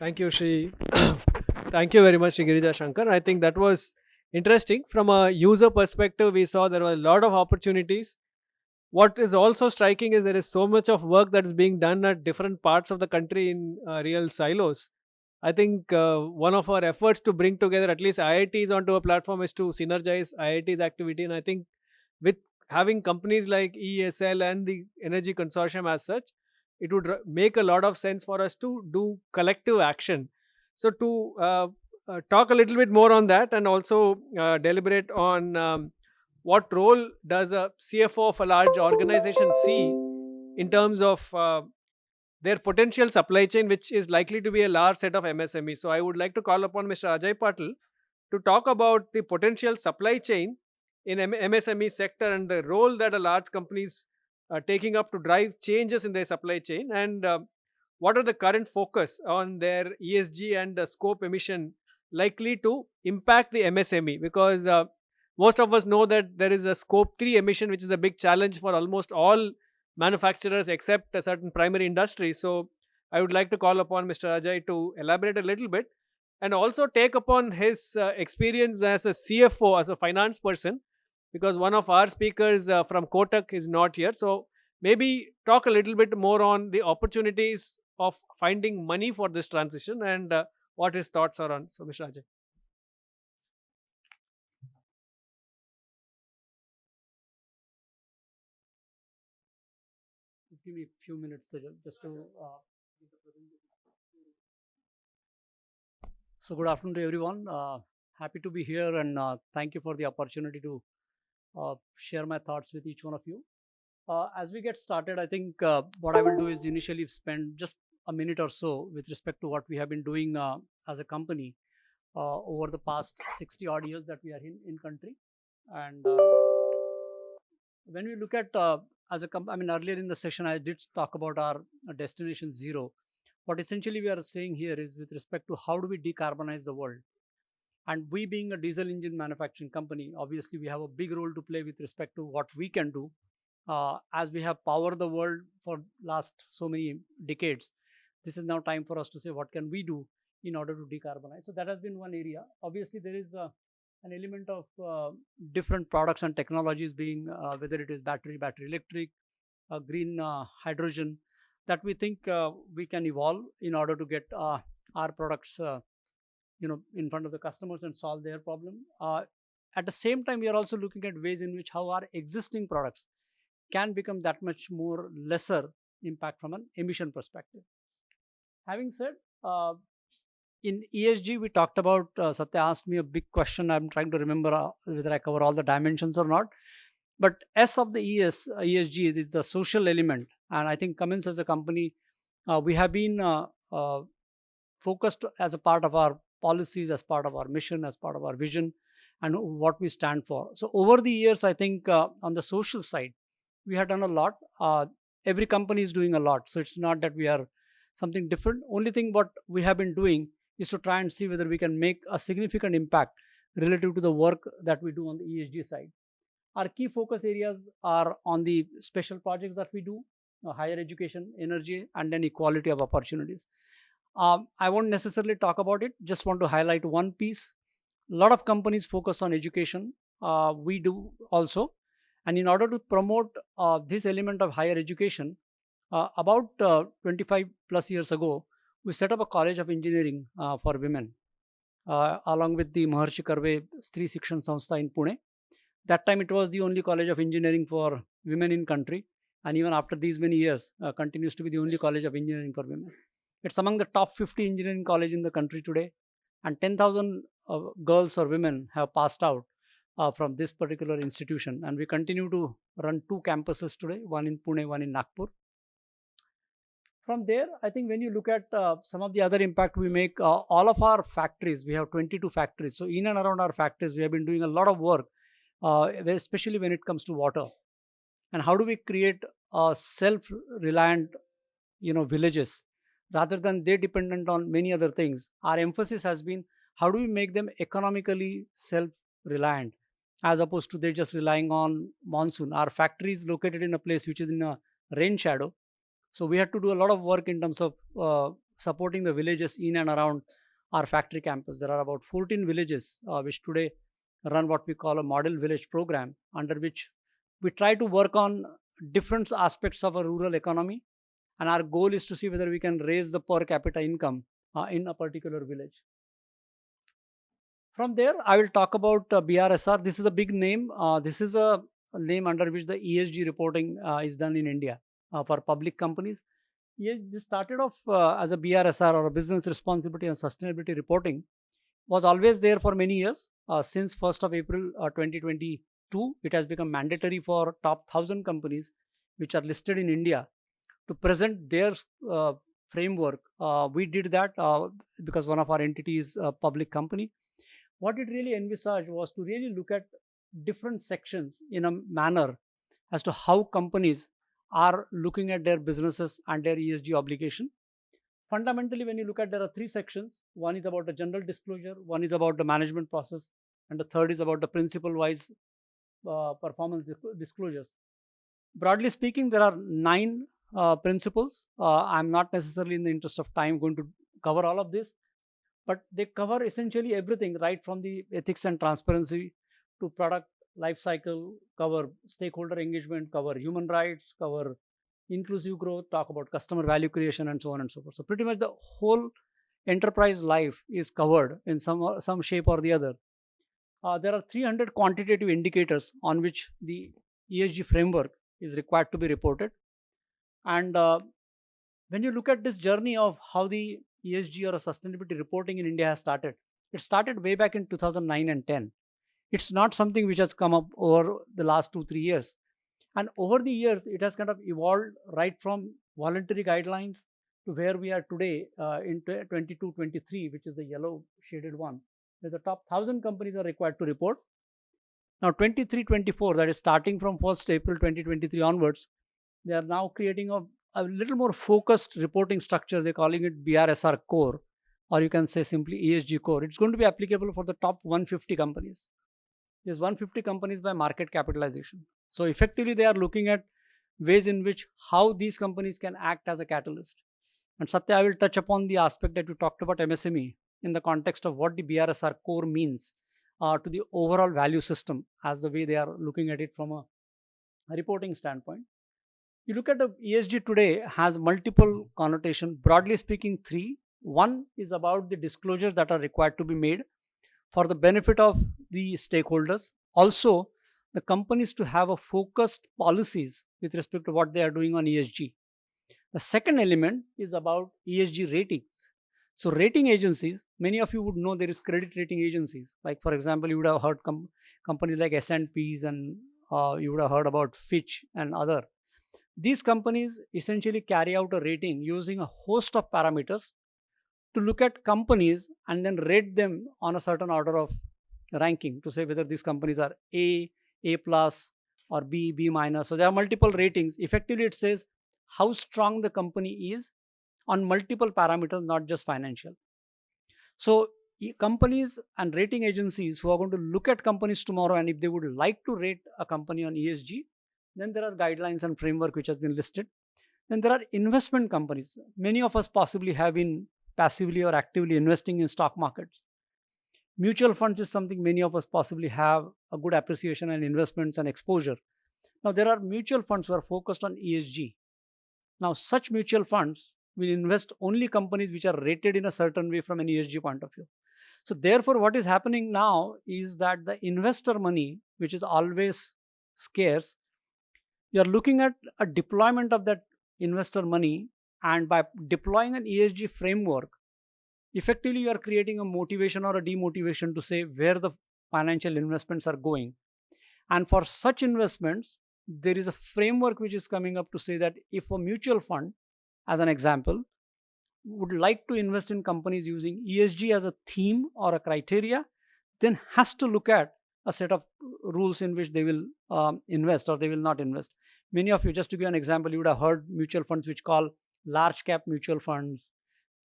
Thank you, Shri. Thank you very much, Shri Girija Shankar. I think that was interesting. From a user perspective, we saw there were a lot of opportunities. What is also striking is there is so much of work that is being done at different parts of the country in real silos. I think one of our efforts to bring together at least IITs onto a platform is to synergize IIT's activity. And I think with having companies like ESL and the Energy Consortium as such, it would make a lot of sense for us to do collective action. So, to talk a little bit more on that and also deliberate on what role does a CFO of a large organization see in terms of their potential supply chain, which is likely to be a large set of MSMEs. So, I would like to call upon Mr. Ajay Patil to talk about the potential supply chain in MSME sector and the role that a large companies are taking up to drive changes in their supply chain, and what are the current focus on their ESG and scope emission likely to impact the MSME, because most of us know that there is a scope 3 emission, which is a big challenge for almost all manufacturers except a certain primary industry. So I would like to call upon Mr. Ajay to elaborate a little bit and also take upon his experience as a CFO, as a finance person, because one of our speakers from Kotak is not here. So maybe talk a little bit more on the opportunities of finding money for this transition and what his thoughts are on. So, Mr. Ajay. Just give me a few minutes just to give the presentation. So good afternoon to everyone. Happy to be here, and thank you for the opportunity to share my thoughts with each one of you. As we get started, I think what I will do is initially spend just a minute or so with respect to what we have been doing as a company over the past 60 odd years that we are in country. And when we look at as a I mean, earlier in the session I did talk about our destination zero. What essentially we are saying here is with respect to how do we decarbonize the world. And we being a diesel engine manufacturing company, obviously we have a big role to play with respect to what we can do. As we have powered the world for last so many decades, this is now time for us to say what can we do in order to decarbonize. So that has been one area. Obviously there is an element of different products and technologies being whether it is battery electric, green hydrogen, that we think we can evolve in order to get our products in front of the customers and solve their problem. At the same time, we are also looking at ways in which how our existing products can become that much more lesser impact from an emission perspective. Having said, in ESG, we talked about, Satya asked me a big question. I'm trying to remember whether I cover all the dimensions or not. But S of the ESG is the social element. And I think Cummins as a company, we have been focused as a part of our policies, as part of our mission, as part of our vision, and what we stand for. So over the years, I think on the social side, we have done a lot. Every company is doing a lot. So it's not that we are something different. Only thing what we have been doing is to try and see whether we can make a significant impact relative to the work that we do on the ESG side. Our key focus areas are on the special projects that we do, higher education, energy, and then equality of opportunities. I won't necessarily talk about it, just want to highlight one piece. A lot of companies focus on education. We do also. And in order to promote this element of higher education, about 25 plus years ago, we set up a college of engineering for women, along with the Maharshi Karve Stri Shikshan Sanstha in Pune. That time it was the only college of engineering for women in country, and even after these many years continues to be the only college of engineering for women. It's among the top 50 engineering college in the country today, and 10,000 girls or women have passed out from this particular institution, and we continue to run 2 campuses today, one in Pune, one in Nagpur. From there, I think when you look at some of the other impact we make, all of our factories, we have 22 factories. So in and around our factories, we have been doing a lot of work, especially when it comes to water. And how do we create self-reliant, villages rather than they dependent on many other things? Our emphasis has been how do we make them economically self-reliant as opposed to they just relying on monsoon. Our factory is located in a place which is in a rain shadow. So we had to do a lot of work in terms of supporting the villages in and around our factory campus. There are about 14 villages which today run what we call a model village program, under which we try to work on different aspects of a rural economy, and our goal is to see whether we can raise the per capita income in a particular village. From there, I will talk about BRSR. This is a big name. This is a name under which the ESG reporting is done in India for public companies. This started off as a BRSR, or a business responsibility and sustainability reporting, was always there for many years. Since 1st of April 2022, it has become mandatory for top 1,000 companies which are listed in India to present their framework. We did that because one of our entities is a public company. What it really envisaged was to really look at different sections in a manner as to how companies are looking at their businesses and their ESG obligation. Fundamentally, when you look at, there are three sections. One is about the general disclosure, one is about the management process, and the third is about the principle wise performance disclosures. Broadly speaking, there are 9 principles. I'm not necessarily, in the interest of time, going to cover all of this, but they cover essentially everything, right from the ethics and transparency to product life cycle, cover stakeholder engagement, cover human rights, cover inclusive growth, talk about customer value creation, and so on and so forth. So pretty much the whole enterprise life is covered in some shape or the other. There are 300 quantitative indicators on which the ESG framework is required to be reported. And when you look at this journey of how the ESG or a sustainability reporting in India has started, it started way back in 2009 and 10. It's not something which has come up over the last 2-3 years. And over the years, it has kind of evolved right from voluntary guidelines to where we are today in 22-23, which is the yellow shaded one, where the top 1,000 companies are required to report. Now 23-24, that is starting from 1st April 2023 onwards, they are now creating a little more focused reporting structure. They're calling it BRSR core, or you can say simply ESG core. It's going to be applicable for the top 150 companies. There's 150 companies by market capitalization. So effectively, they are looking at ways in which how these companies can act as a catalyst. And Satya, I will touch upon the aspect that you talked about MSME in the context of what the BRSR core means to the overall value system, as the way they are looking at it from a reporting standpoint. You look at the ESG today has multiple connotation. Broadly speaking, 3. One is about the disclosures that are required to be made for the benefit of the stakeholders. Also, the companies to have a focused policies with respect to what they are doing on ESG. The second element is about ESG ratings. So rating agencies, many of you would know there is credit rating agencies. Like for example, you would have heard companies like S&Ps, and you would have heard about Fitch and other. These companies essentially carry out a rating using a host of parameters to look at companies and then rate them on a certain order of ranking to say whether these companies are A plus, or B minus. So there are multiple ratings. Effectively, it says how strong the company is on multiple parameters, not just financial. So companies and rating agencies who are going to look at companies tomorrow, and if they would like to rate a company on ESG, then there are guidelines and framework which has been listed. Then there are investment companies. Many of us possibly have been passively or actively investing in stock markets. Mutual funds is something many of us possibly have a good appreciation and investments and exposure. Now there are mutual funds who are focused on ESG. Now such mutual funds will invest only companies which are rated in a certain way from an ESG point of view. So therefore, what is happening now is that the investor money, which is always scarce, you are looking at a deployment of that investor money, and by deploying an ESG framework, effectively you are creating a motivation or a demotivation to say where the financial investments are going. And for such investments, there is a framework which is coming up to say that if a mutual fund, as an example, would like to invest in companies using ESG as a theme or a criteria, then has to look at a set of rules in which they will invest or they will not invest. Many of you, just to give an example, you would have heard mutual funds which call large cap mutual funds,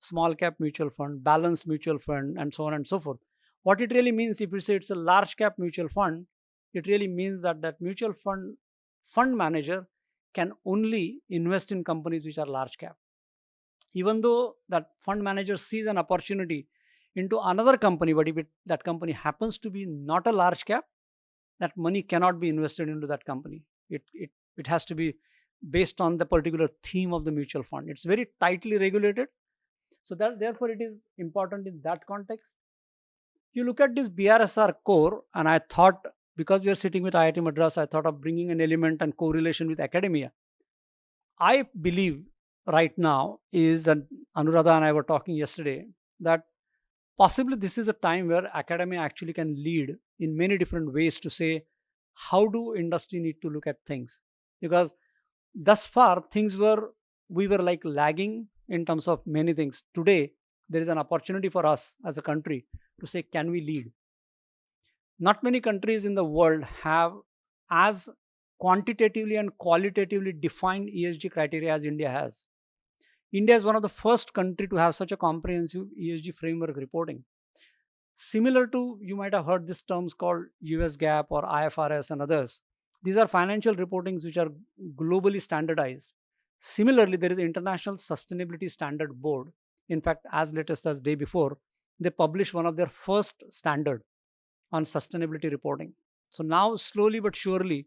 small cap mutual fund, balanced mutual fund, and so on and so forth. What it really means, if you say it's a large cap mutual fund, it really means that that mutual fund manager can only invest in companies which are large cap. even though that fund manager sees an opportunity into another company, but if that company happens to be not a large cap, that money cannot be invested into that company. It has to be based on the particular theme of the mutual fund. It's very tightly regulated. So that therefore it is important in that context. You look at this BRSR core, and I thought, because we are sitting with IIT Madras, I thought of bringing an element and correlation with academia. I believe right now is, and Anuradha and I were talking yesterday, that possibly this is a time where academia actually can lead in many different ways to say, how do industry need to look at things? Because thus far we were like lagging in terms of many things. Today there is an opportunity for us as a country to say, can we lead? Not many countries in the world have as quantitatively and qualitatively defined ESG criteria as India has. India is one of the first country to have such a comprehensive ESG framework reporting. Similar to, you might have heard these terms called US GAAP or IFRS and others. These are financial reportings which are globally standardized. Similarly, there is the International Sustainability Standard Board. In fact, as latest as day before, they published one of their first standard on sustainability reporting. So now, slowly but surely,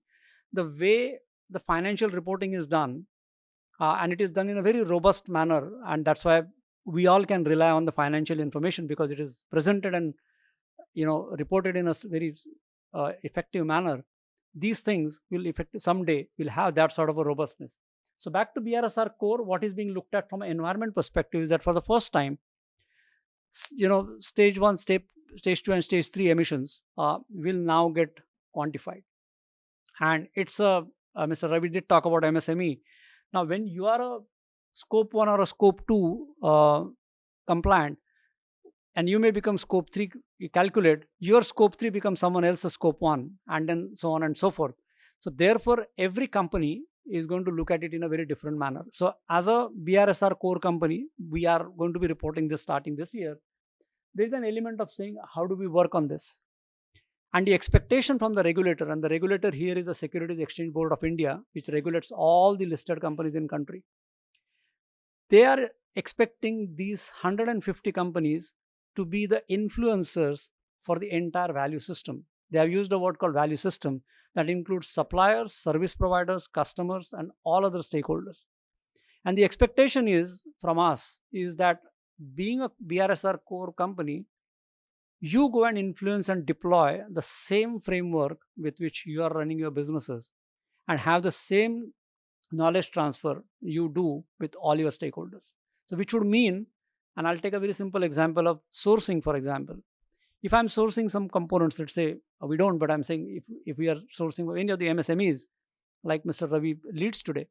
the way the financial reporting is done, and it is done in a very robust manner, and that's why we all can rely on the financial information, because it is presented and reported in a very effective manner. These things will someday will have that sort of a robustness. So back to BRSR core, what is being looked at from an environment perspective is that for the first time, stage 1, stage 2 and stage 3 emissions will now get quantified. And it's Mr. Ravi did talk about MSME. Now when you are a scope 1 or a scope 2 compliant, and you may become scope 3, you calculate your scope 3 becomes someone else's scope 1, and then so on and so forth. So therefore every company is going to look at it in a very different manner. So as a BRSR core company, we are going to be reporting this starting this year. There is an element of saying, how do we work on this? And the expectation from the regulator, and the regulator here is the Securities Exchange Board of India, which regulates all the listed companies in country. They are expecting these 150 companies to be the influencers for the entire value system. They have used a word called value system that includes suppliers, service providers, customers, and all other stakeholders. And the expectation is from us is that, being a BRSR core company, you go and influence and deploy the same framework with which you are running your businesses, and have the same knowledge transfer you do with all your stakeholders. So which would mean, and I'll take a very simple example of sourcing, for example. If I'm sourcing some components, let's say, we don't, but I'm saying if we are sourcing any of the MSMEs, like Mr. Ravi leads today,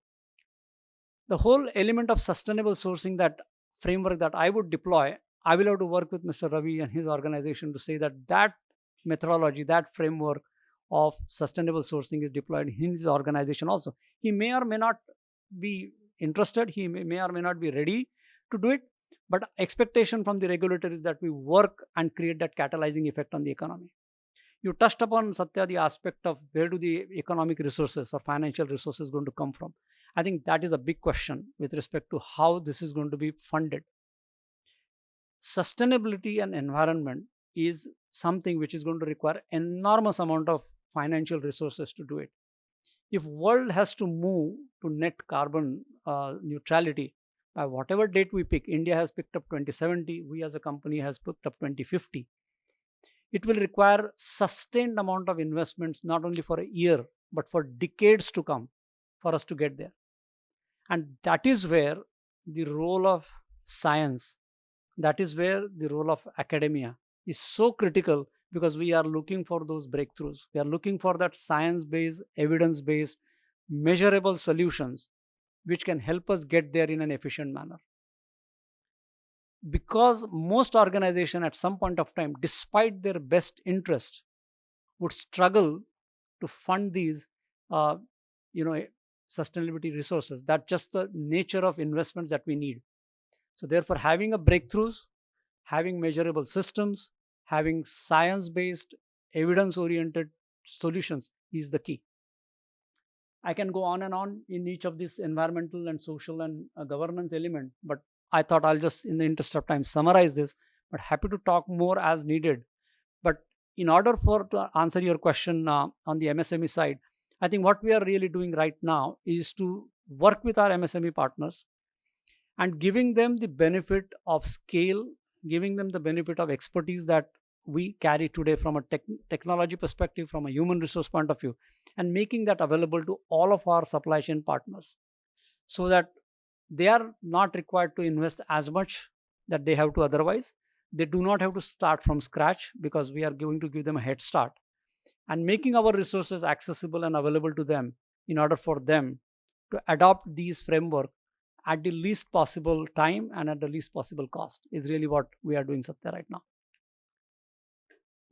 the whole element of sustainable sourcing, that framework that I would deploy, I will have to work with Mr. Ravi and his organization to say that methodology, that framework of sustainable sourcing is deployed in his organization also. He may or may not be interested, he may or may not be ready to do it, but expectation from the regulator is that we work and create that catalyzing effect on the economy. You touched upon, Satya, the aspect of where do the economic resources or financial resources going to come from. I think that is a big question with respect to how this is going to be funded. Sustainability and environment is something which is going to require enormous amount of financial resources to do it. If world has to move to net carbon neutrality by whatever date we pick, India has picked up 2070, we as a company has picked up 2050. It will require sustained amount of investments, not only for a year, but for decades to come for us to get there. And that is where the role of science, that is where the role of academia is so critical, because we are looking for those breakthroughs. We are looking for that science-based, evidence-based, measurable solutions which can help us get there in an efficient manner. Because most organizations at some point of time, despite their best interest, would struggle to fund these sustainability resources. That's just the nature of investments that we need. So therefore, having a breakthroughs, having measurable systems, having science-based, evidence-oriented solutions is the key. I can go on and on in each of these environmental and social and governance element, but I thought I'll just, in the interest of time, summarize this, but happy to talk more as needed. But in order for to answer your question on the MSME side, I think what we are really doing right now is to work with our MSME partners and giving them the benefit of scale, giving them the benefit of expertise that we carry today from a technology perspective, from a human resource point of view, and making that available to all of our supply chain partners so that they are not required to invest as much that they have to otherwise. They do not have to start from scratch because we are going to give them a head start and making our resources accessible and available to them in order for them to adopt these framework at the least possible time and at the least possible cost is really what we are doing, Satya, right now.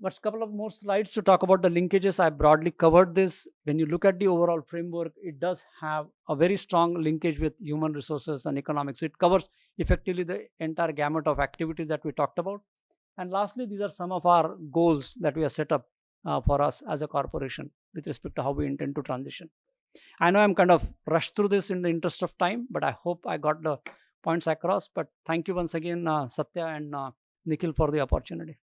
But a couple of more slides to talk about the linkages. I broadly covered this. When you look at the overall framework, it does have a very strong linkage with human resources and economics. It covers effectively the entire gamut of activities that we talked about. And lastly, these are some of our goals that we have set up for us as a corporation with respect to how we intend to transition. I know I'm kind of rushed through this in the interest of time, but I hope I got the points across. But thank you once again, Satya and Nikhil, for the opportunity.